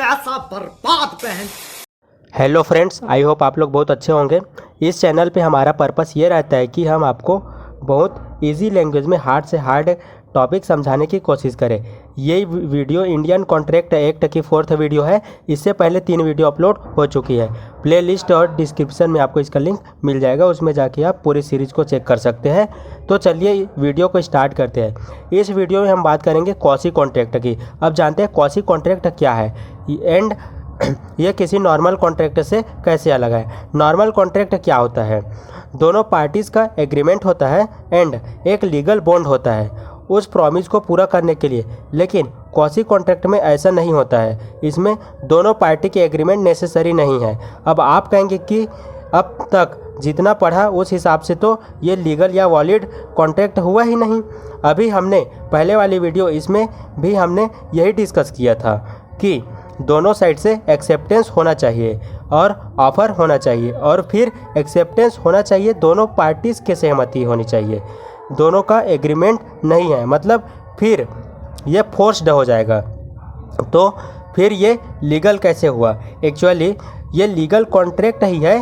पैसा बर्बाद बहन। हेलो फ्रेंड्स, आई होप आप लोग बहुत अच्छे होंगे। इस चैनल पे हमारा पर्पस ये रहता है कि हम आपको बहुत इजी लैंग्वेज में हार्ड से हार्ड टॉपिक समझाने की कोशिश करें। ये वीडियो इंडियन कॉन्ट्रैक्ट एक्ट की 4th वीडियो है। इससे पहले 3 वीडियो अपलोड हो चुकी है। प्लेलिस्ट और डिस्क्रिप्शन में आपको इसका लिंक मिल जाएगा, उसमें जाके आप पूरी सीरीज़ को चेक कर सकते हैं। तो चलिए वीडियो को स्टार्ट करते हैं। इस वीडियो में हम बात करेंगे क्वासी कॉन्ट्रैक्ट की। अब जानते हैं क्वासी कॉन्ट्रैक्ट क्या है एंड ये किसी नॉर्मल कॉन्ट्रैक्ट से कैसे अलग है। नॉर्मल कॉन्ट्रैक्ट क्या होता है? दोनों पार्टीज़ का एग्रीमेंट होता है एंड एक लीगल बॉन्ड होता है उस प्रॉमिस को पूरा करने के लिए। लेकिन क्वासी कॉन्ट्रैक्ट में ऐसा नहीं होता है। इसमें दोनों पार्टी के एग्रीमेंट नेसेसरी नहीं है। अब आप कहेंगे कि अब तक जितना पढ़ा उस हिसाब से तो ये लीगल या वैलिड कॉन्ट्रैक्ट हुआ ही नहीं। अभी हमने पहले वाली वीडियो इसमें भी हमने यही डिस्कस किया था कि दोनों साइड से एक्सेप्टेंस होना चाहिए और ऑफ़र होना चाहिए और फिर एक्सेप्टेंस होना चाहिए, दोनों पार्टीज़ के सहमति होनी चाहिए। दोनों का एग्रीमेंट नहीं है मतलब फिर ये फोर्स्ड हो जाएगा। तो फिर ये लीगल कैसे हुआ? एक्चुअली ये लीगल कॉन्ट्रैक्ट ही है।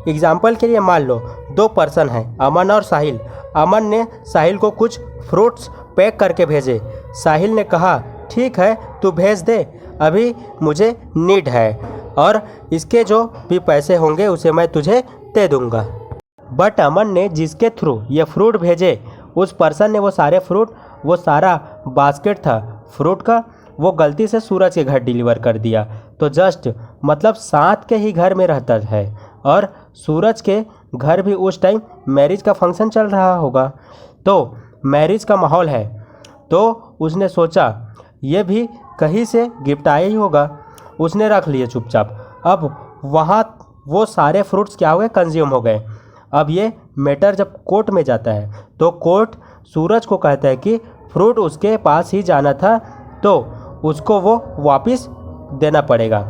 एग्जाम्पल के लिए मान लो 2 पर्सन हैं, अमन और साहिल। अमन ने साहिल को कुछ फ्रूट्स पैक करके भेजे। साहिल ने कहा ठीक है तू भेज दे, अभी मुझे नीड है और इसके जो भी पैसे होंगे उसे मैं तुझे दे दूंगा। बट अमन ने जिसके थ्रू ये फ्रूट भेजे उस पर्सन ने वो सारा बास्केट था फ्रूट का, वो गलती से सूरज के घर डिलीवर कर दिया। तो जस्ट मतलब साथ के ही घर में रहता है और सूरज के घर भी उस टाइम मैरिज का फंक्शन चल रहा होगा। तो मैरिज का माहौल है तो उसने सोचा ये भी कहीं से गिफ्ट आया ही होगा, उसने रख लिए चुपचाप। अब वहाँ वो सारे फ्रूट्स क्या हो गए, कंज्यूम हो गए। अब ये मैटर जब कोर्ट में जाता है तो कोर्ट सूरज को कहता है कि फ्रूट उसके पास ही जाना था तो उसको वो वापस देना पड़ेगा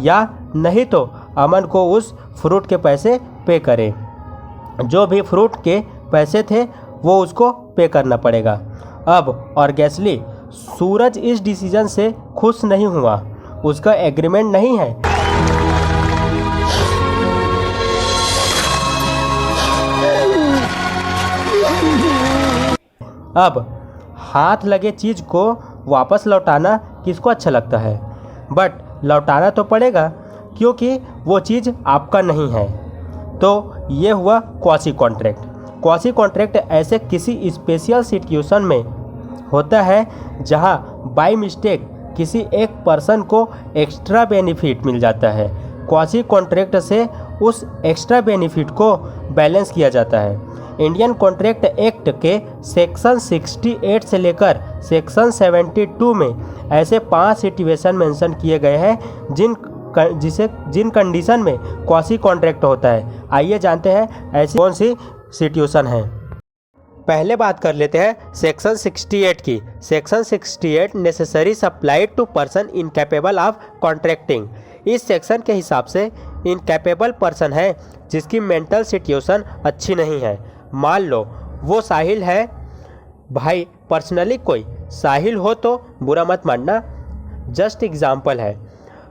या नहीं तो अमन को उस फ्रूट के पैसे पे करे। जो भी फ्रूट के पैसे थे वो उसको पे करना पड़ेगा। अब ऑब्वियसली सूरज इस डिसीजन से खुश नहीं हुआ, उसका एग्रीमेंट नहीं है। अब हाथ लगे चीज़ को वापस लौटाना किसको अच्छा लगता है? बट लौटाना तो पड़ेगा क्योंकि वो चीज़ आपका नहीं है। तो ये हुआ क्वासी कॉन्ट्रैक्ट। क्वासी कॉन्ट्रैक्ट ऐसे किसी स्पेशल सिचुएशन में होता है जहां बाय मिस्टेक किसी एक पर्सन को एक्स्ट्रा बेनिफिट मिल जाता है। क्वासी कॉन्ट्रैक्ट से उस एक्स्ट्रा बेनिफिट को बैलेंस किया जाता है। इंडियन कॉन्ट्रैक्ट एक्ट के सेक्शन 68 से लेकर सेक्शन 72 में ऐसे 5 सिचुएशन मेंशन किए गए हैं जिन कंडीशन में क्वासी कॉन्ट्रैक्ट होता है। आइए जानते हैं ऐसी कौन सी सिचुएशन है। पहले बात कर लेते हैं सेक्शन 68 की। Section 68 necessary supplied to person incapable of contracting. इस सेक्शन के हिसाब से इनकैपेबल पर्सन है जिसकी मेंटल सिचुएशन अच्छी नहीं है। मान लो वो साहिल है भाई, पर्सनली कोई साहिल हो तो बुरा मत मानना, जस्ट एग्जाम्पल है।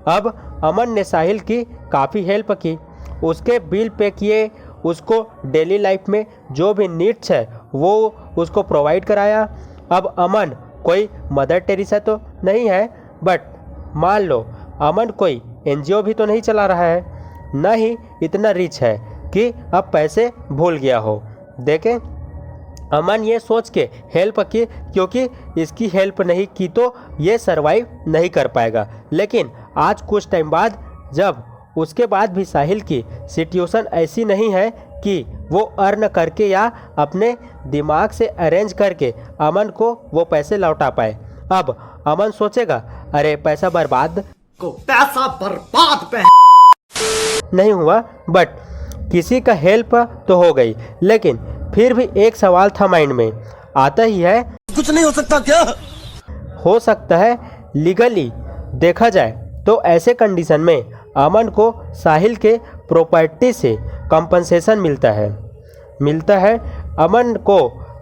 अब अमन ने साहिल की काफ़ी हेल्प की, उसके बिल पे किए, उसको डेली लाइफ में जो भी नीड्स है वो उसको प्रोवाइड कराया। अब अमन कोई मदर टेरेसा तो नहीं है, बट मान लो अमन कोई एनजीओ भी तो नहीं चला रहा है, न ही इतना रिच है कि अब पैसे भूल गया हो। देखें अमन ये सोच के हेल्प की क्योंकि इसकी हेल्प नहीं की तो ये सरवाइव नहीं कर पाएगा। लेकिन आज कुछ टाइम बाद जब उसके बाद भी साहिल की सिचुएशन ऐसी नहीं है कि वो अर्न करके या अपने दिमाग से अरेंज करके अमन को वो पैसे लौटा पाए। अब अमन सोचेगा अरे पैसा बर्बाद नहीं हुआ, बट किसी का हेल्प तो हो गई। लेकिन फिर भी एक सवाल था माइंड में आता ही है, कुछ नहीं हो सकता क्या? हो सकता है लीगली देखा जाए तो ऐसे कंडीशन में अमन को साहिल के प्रॉपर्टी से कंपनसेशन मिलता है। अमन को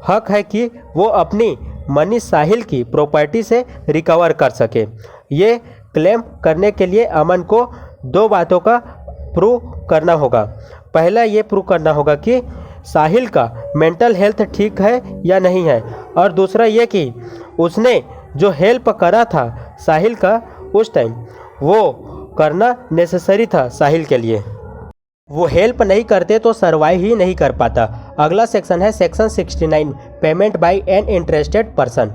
हक है कि वो अपनी मनी साहिल की प्रॉपर्टी से रिकवर कर सके। ये क्लेम करने के लिए अमन को दो बातों का प्रूव करना होगा। पहला ये प्रूव करना होगा कि साहिल का मेंटल हेल्थ ठीक है या नहीं है, और दूसरा ये कि उसने जो हेल्प करा था साहिल का उस टाइम, वो करना नेसेसरी था साहिल के लिए। वो हेल्प नहीं करते तो सर्वाइव ही नहीं कर पाता। अगला सेक्शन है section 69, payment by an interested person.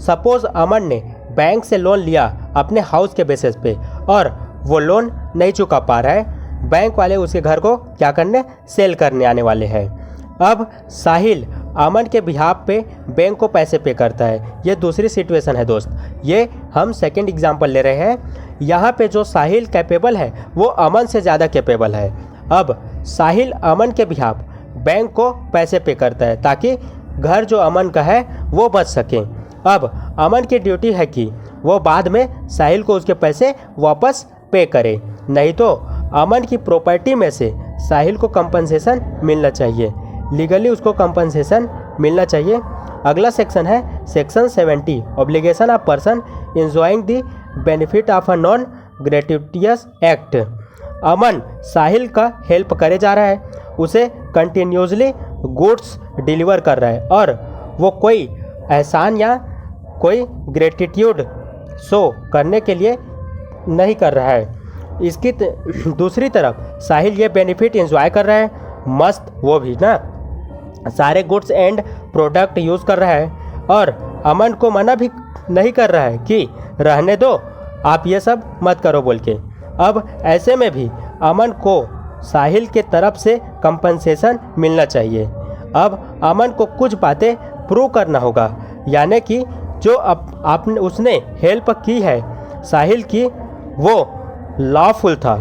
Suppose Aman ने बैंक से लोन लिया अपने हाउस के बेसिस पे और वो लोन नहीं चुका पा रहा है। बैंक वाले उसके घर को क्या करने, सेल करने आने वाले हैं। अब साहिल अमन के बिहाफ पे बैंक को पैसे पे करता है। ये दूसरी सिचुएशन है दोस्त, ये हम सेकंड एग्जांपल ले रहे हैं। यहाँ पे जो साहिल कैपेबल है वो अमन से ज़्यादा कैपेबल है। अब साहिल अमन के बिहाफ बैंक को पैसे पे करता है ताकि घर जो अमन का है वो बच सके। अब अमन की ड्यूटी है कि वो बाद में साहिल को उसके पैसे वापस पे करे, नहीं तो अमन की प्रॉपर्टी में से साहिल को कंपनसेशन मिलना चाहिए, लीगली उसको कंपनसेशन मिलना चाहिए। अगला सेक्शन है section 70, obligation of person enjoying the benefit of a non gratuitous act. Aman Sahil का हेल्प करे जा रहा है, उसे कंटिन्यूसली गुड्स डिलीवर कर रहा है और वो कोई एहसान या कोई ग्रेटिट्यूड शो करने के लिए नहीं कर रहा है। इसकी दूसरी तरफ साहिल ये बेनिफिट एंजॉय कर रहा है, मस्त वो भी ना, सारे गुड्स एंड प्रोडक्ट यूज़ कर रहा है और अमन को मना भी नहीं कर रहा है कि रहने दो, आप ये सब मत करो बोल के। अब ऐसे में भी अमन को साहिल के तरफ से कंपनसेशन मिलना चाहिए। अब अमन को कुछ बातें प्रूव करना होगा, यानी कि जो आपने उसने हेल्प की है साहिल की वो लॉफुल था,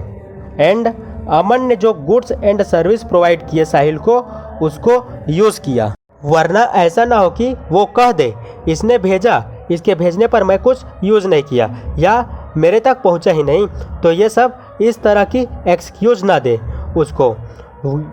एंड अमन ने जो गुड्स एंड सर्विस प्रोवाइड किए साहिल को उसको यूज़ किया। वरना ऐसा ना हो कि वो कह दे इसने भेजा, इसके भेजने पर मैं कुछ यूज़ नहीं किया या मेरे तक पहुंचा ही नहीं, तो ये सब इस तरह की एक्सक्यूज़ ना दे उसको।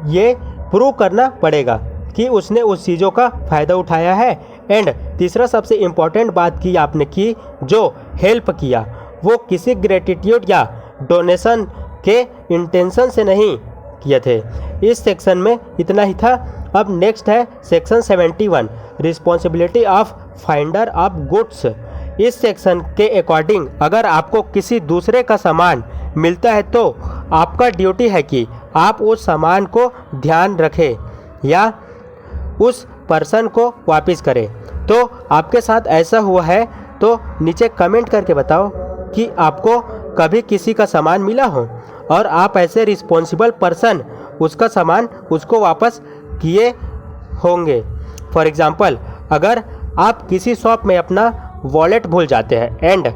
ये प्रूव करना पड़ेगा कि उसने उस चीज़ों का फ़ायदा उठाया है। एंड तीसरा सबसे इम्पोर्टेंट बात की आपने की, जो हेल्प किया वो किसी ग्रेटिट्यूड या डोनेशन के इंटेंशन से नहीं किए थे। इस सेक्शन में इतना ही था। अब नेक्स्ट है section 71, responsibility of finder of goods. इस सेक्शन के अकॉर्डिंग अगर आपको किसी दूसरे का सामान मिलता है तो आपका ड्यूटी है कि आप उस सामान को ध्यान रखें या उस पर्सन को वापस करें। तो आपके साथ ऐसा हुआ है तो नीचे कमेंट करके बताओ कि आपको कभी किसी का सामान मिला हो और आप ऐसे रिस्पॉन्सिबल पर्सन उसका सामान उसको वापस किए होंगे। फॉर एग्ज़ाम्पल, अगर आप किसी शॉप में अपना वॉलेट भूल जाते हैं एंड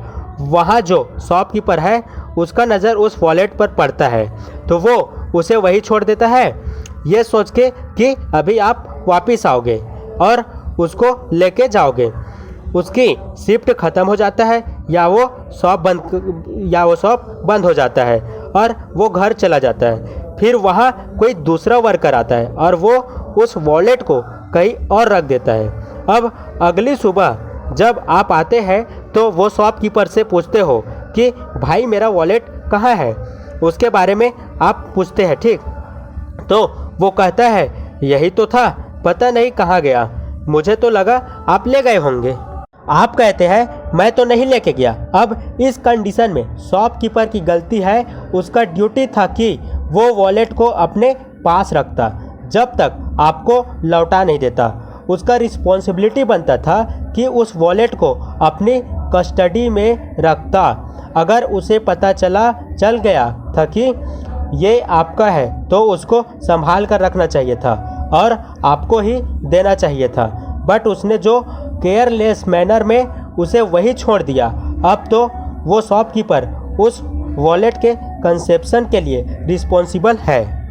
वहाँ जो शॉपकीपर है उसका नज़र उस वॉलेट पर पड़ता है तो वो उसे वही छोड़ देता है ये सोच के कि अभी आप वापस आओगे और उसको लेके जाओगे। उसकी शिफ्ट ख़त्म हो जाता है या वो शॉप बंद हो जाता है और वो घर चला जाता है। फिर वहाँ कोई दूसरा वर्कर आता है और वो उस वॉलेट को कहीं और रख देता है। अब अगली सुबह जब आप आते हैं तो वो शॉपकीपर से पूछते हो कि भाई मेरा वॉलेट कहाँ है, उसके बारे में आप पूछते हैं, ठीक? तो वो कहता है यही तो था, पता नहीं कहाँ गया, मुझे तो लगा आप ले गए होंगे। आप कहते हैं मैं तो नहीं लेके गया। अब इस कंडीशन में शॉपकीपर की गलती है, उसका ड्यूटी था कि वो वॉलेट को अपने पास रखता जब तक आपको लौटा नहीं देता। उसका रिस्पॉन्सिबिलिटी बनता था कि उस वॉलेट को अपनी कस्टडी में रखता। अगर उसे पता चल गया था कि ये आपका है तो उसको संभाल कर रखना चाहिए था और आपको ही देना चाहिए था, बट उसने जो केयरलेस मैनर में उसे वही छोड़ दिया। अब तो वो शॉपकीपर उस वॉलेट के कंसेप्शन के लिए रिस्पॉन्सिबल है।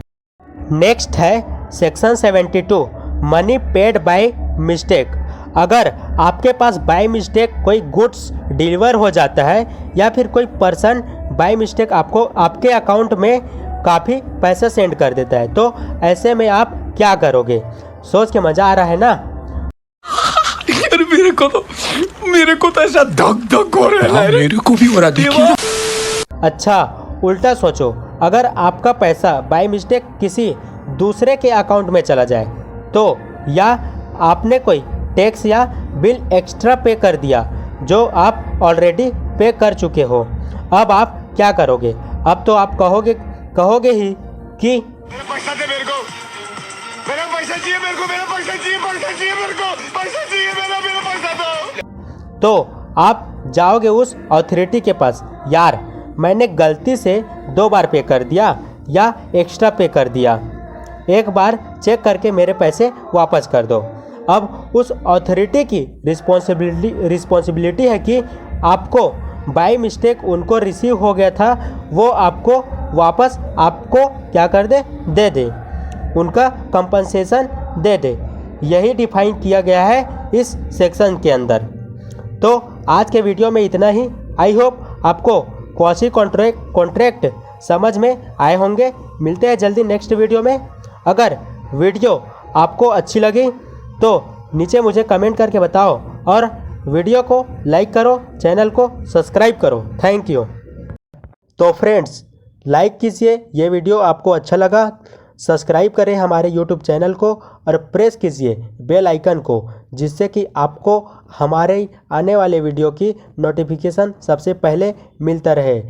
नेक्स्ट है section 72, money paid by mistake. अगर आपके पास बाय मिस्टेक कोई गुड्स डिलीवर हो जाता है या फिर कोई पर्सन बाय मिस्टेक आपको आपके अकाउंट में काफ़ी पैसा सेंड कर देता है तो ऐसे में आप क्या करोगे? सोच के मज़ा आ रहा है ना? यार मेरे को तो ऐसा धक धक हो रहा है। मेरे को भी हो रहा है। अच्छा, उल्टा सोचो, अगर आपका पैसा बाय मिस्टेक किसी दूसरे के अकाउंट में चला जाए तो, या आपने कोई टैक्स या बिल एक्स्ट्रा पे कर दिया जो आप ऑलरेडी पे कर चुके हो, अब आप क्या करोगे? अब तो आप कहोगे ही कि मेरा पैसा दे मेरे को, मेरा पैसा चाहिए मेरे को, मेरा पैसा चाहिए, पैसा चाहिए मेरे को, पैसा चाहिए मेरा पैसा दो। तो आप जाओगे उस अथॉरिटी के पास, यार मैंने गलती से 2 बार पे कर दिया या एक्स्ट्रा पे कर दिया, एक बार चेक करके मेरे पैसे वापस कर दो। अब उस अथॉरिटी की रिस्पॉन्सिबिलिटी है कि आपको बाय मिस्टेक उनको रिसीव हो गया था वो आपको वापस आपको क्या कर दे दे, उनका कंपनसेशन दे दे। यही डिफाइन किया गया है इस सेक्शन के अंदर। तो आज के वीडियो में इतना ही। आई होप आपको क्वासी कॉन्ट्रैक्ट समझ में आए होंगे। मिलते हैं जल्दी नेक्स्ट वीडियो में। अगर वीडियो आपको अच्छी लगी तो नीचे मुझे कमेंट करके बताओ और वीडियो को लाइक करो, चैनल को सब्सक्राइब करो। Thank you. तो फ्रेंड्स, लाइक कीजिए, ये वीडियो आपको अच्छा लगा, सब्सक्राइब करें हमारे यूट्यूब चैनल को और प्रेस कीजिए बेल आइकन को, जिससे कि आपको हमारे आने वाले वीडियो की नोटिफिकेशन सबसे पहले मिलता रहे।